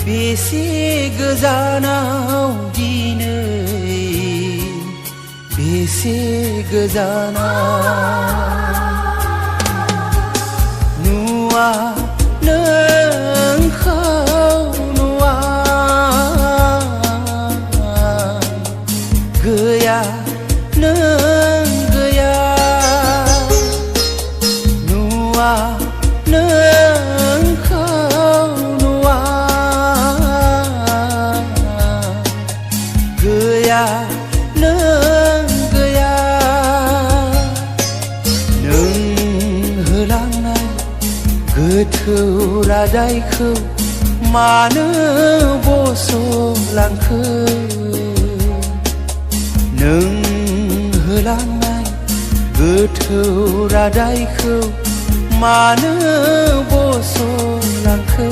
बेसे गोजानाव दिनै बेसे गोजानाव नुवा नोंखौ नुवा गैया नों गैया नुवा नोंखौ नुवा गैया नों गैया नों होलांनाय गोथौ रादायखौ मानो बस'लांखो नों होलांनाय गोथौ रादायखौ मानो बस'लांखो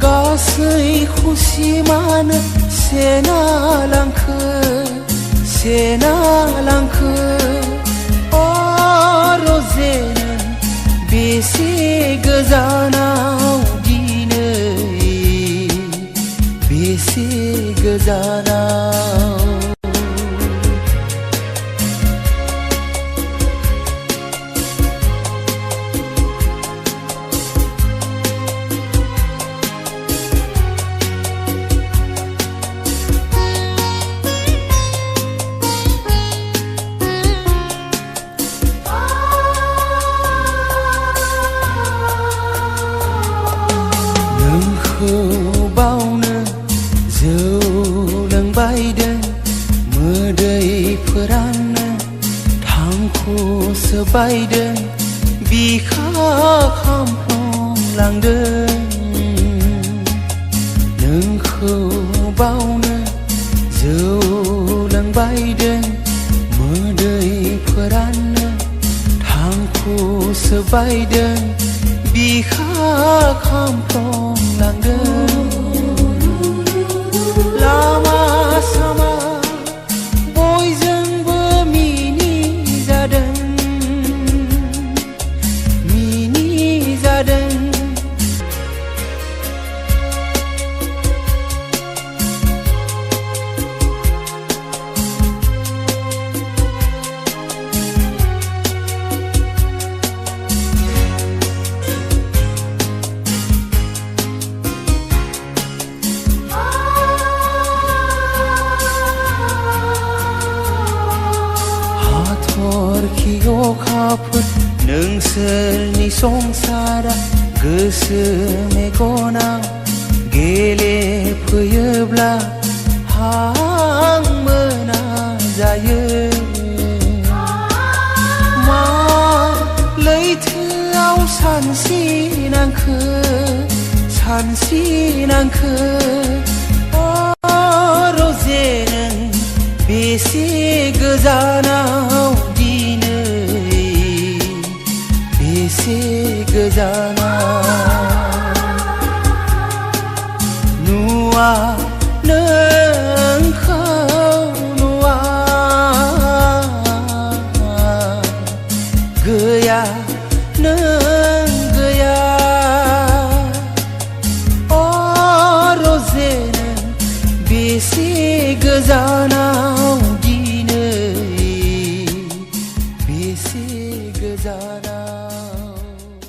गासै खुसिमानो सेना लांखो रजे नों बेसे गोजानाव दिनै बेसे गोजानाव नोंखौ बावनो जौ लोंबायदों मोदैफोरानो थांखु सोबायदों बिखा खामफ्लंलांदों नोंखौ बावनो जौ लोंबायदों मोदैफोरानो थांखु सोबायदों बिखा खामफ्लंलांदों लामा सामा बयजोंबो मिनिजादों हाथरखि अखाफोर नोंसोरनि संसारा गोसो मेगनाव गेलेफैयोब्ला हां मोना जायो मा लैथोआव सानस्रिनांखो रजे नों बेसे गोजानाव दिनै बेसे गोजानाव नुवा नोंखौ नुवा गैया नों गैया रजे नों बेसे गोजानाव